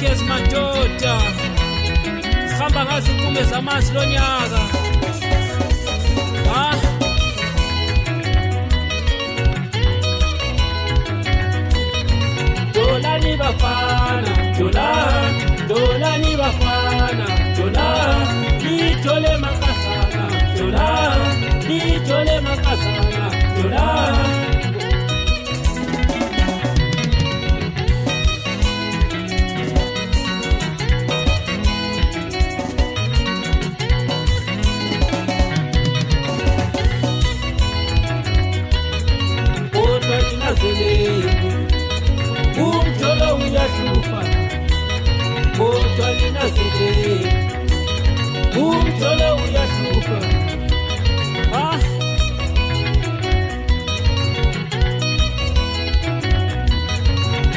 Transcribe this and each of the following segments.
Makezi madoda sihamba ngazinkume zamanzi lonyaka. Dola ni bafana, dola ni bafana, nitole makasana, nitole makasana, umtolo uyahlupa kodwa linazele umtolo uyahlupa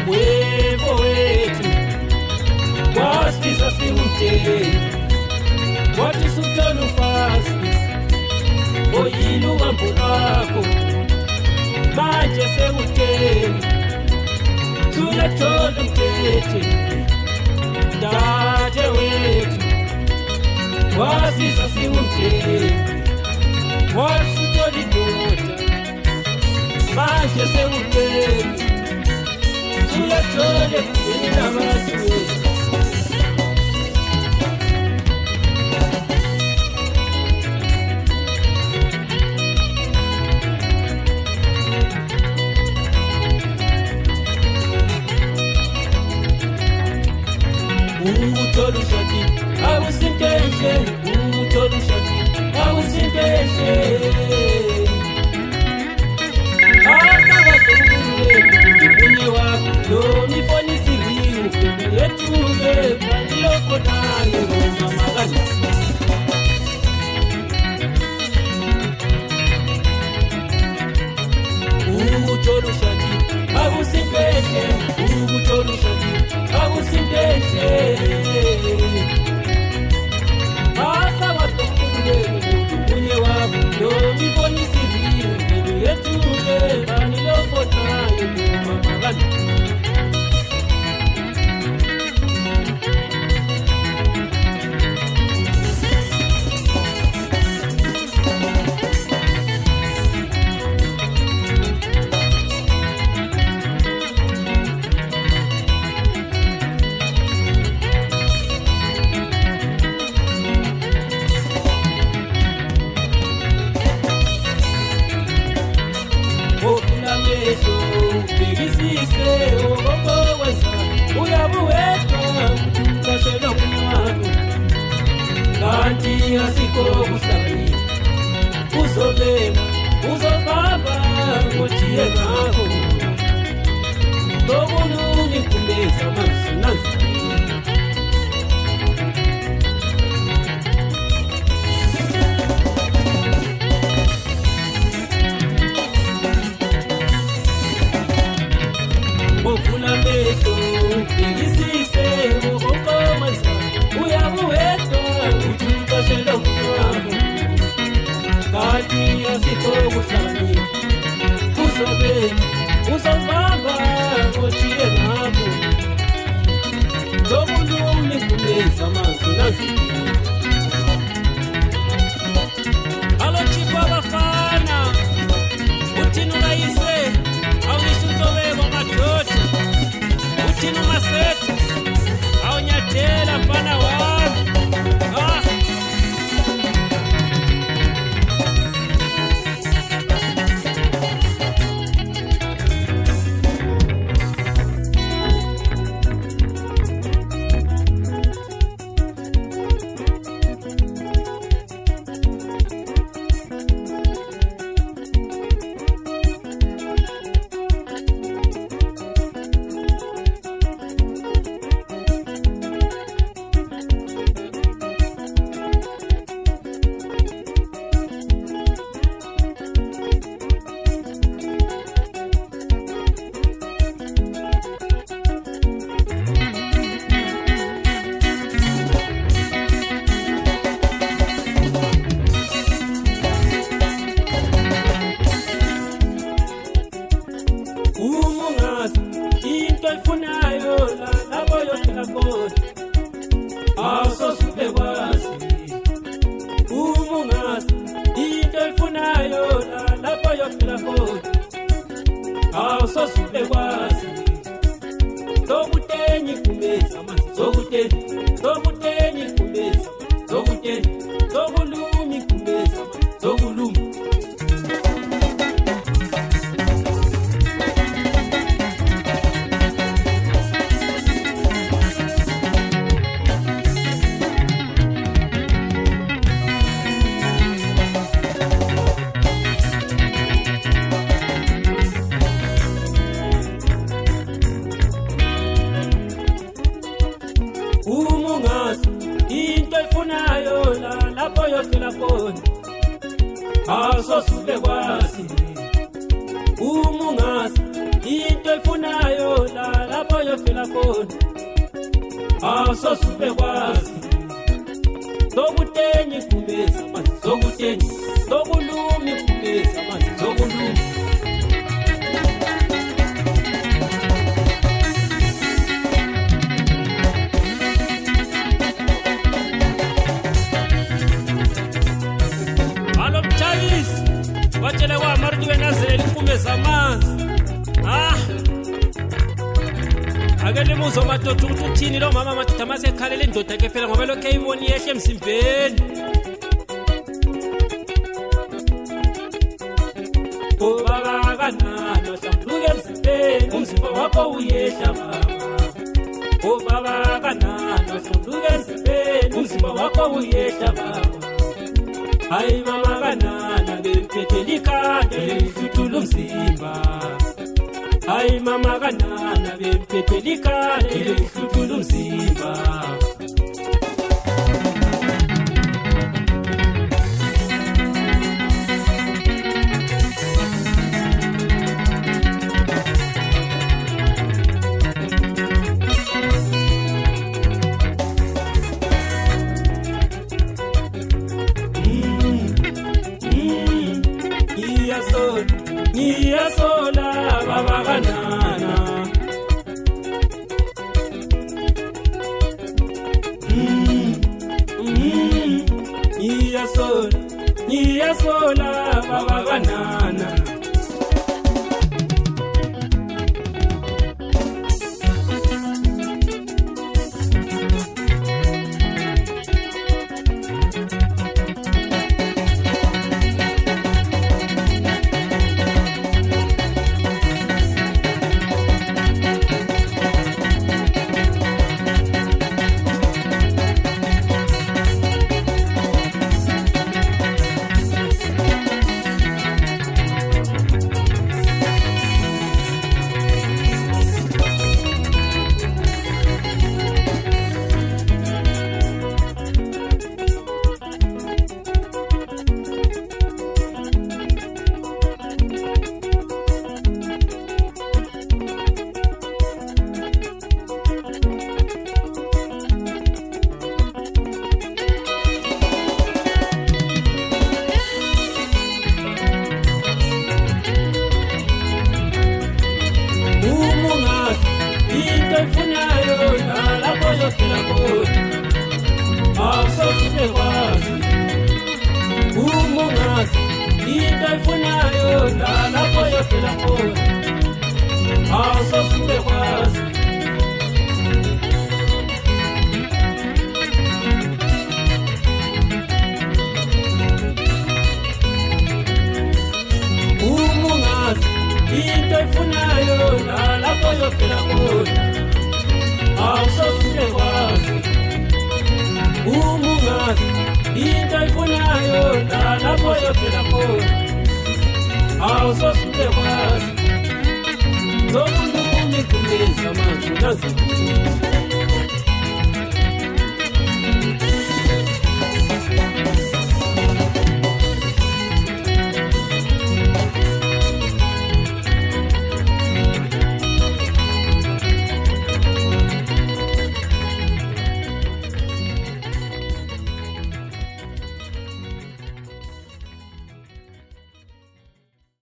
webo wethu wasifisa simthe wathi suthola ufasi oyilo uhambo lwakho manje sekutheni tuyathola umthethe dade wethu wasisa simthe wasuthola indoda manje sekutheni tuyathola ekudeni labantu uthola ushadi awusintehle uthola ushadi awusintehle ubunye wakho lo mifonisiriwe yethuke balilokotane ngomamakani uthola ushadi awusintehle uthola ushadi awusintehle asa watokulele ubunye wakho lo mifonisiriwe yethuke balilokotane ngomamakani Bekisise okokwenza uyabuwedwa ukashela umnwalo kanti asikho kuhlali uzobela uzobaba ngojiye ngakho tobununi kumeza mazinazi bekisise okokwenza uyabuwedwa ukashela umnwalo kanti asikho kuhlali uzobela uzobaba ngojiye ngakho tobununi kumeza mazinazi alochikwa bafana uthini unayise awunisho utobeko madoda uthini umasethu awunyathela mfana wami umungazi into ifunayo la labo yophela khona awusosuke kwazi umungazi into efunayo lapho yophela khona awusosuke kwazi sokutenyi kumeza manje sokutenyi kumeza sokulumi kumeza sokulumi umungazi into efunayo lapho yophela khona awusosuke kwazi umungazi into efunayo lapho yophela khona awusosuke kwazi sokutenyi kumeza manje sokulumi kumeza manje sokulumi watshele kwamariti wenazeli kumeza amanzi ake limuzo madoda ukuthi uthini lo mama madoda masekhalela indoda yakhe phela ngoba lokhu eyiboni yehle emzimbeni ubaba kanano hlambuluke emzimbeni umzimba wakho uyehla mama ubaba kanano hlambuluke emzimbeni umzimba wakho uyehla mama hayi mama kanana bemphethe likhanda lihlutula umzimba hayi mama kanana bemphethe likhanda lihlutula umzimba ngiyasola baba kanana ngiyasola baba kanana umungazi into efunayo lapho yophela khona awusosuke kwazi umungazi into efunayo lapho yophela khona awusosuke kwazi umungazi into efunayo lapho yophela khona awusosuke kwazi sokulumi kumeza manje